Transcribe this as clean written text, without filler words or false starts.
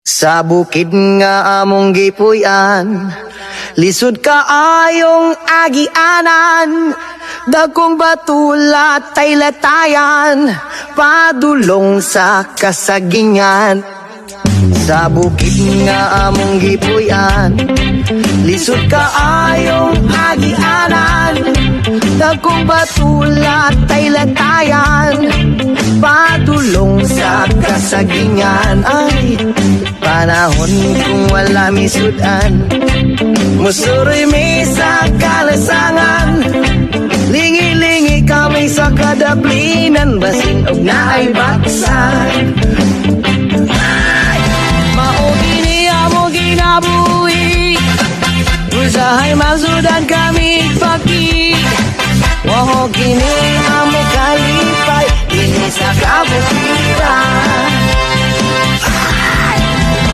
Sa bukid nga among gipuy-an, lisod kaayong agianan, dagkong batulat tay latayan, padulong sa kasagingan. Sa bukid nga among gipuy-an, lisod kaayong agianan, dagkong batulat tay latayan, padulong sa kasagingan. Ay, panahon kung wala misudan, musuroy mi sa kalasangan, lingi-lingi kami sa kadaplinan, basing og naay baksan. Maugini amo ginabuhi, usahay masudan kami pagi, waho gini amo kalipay, ini sa kabukiran.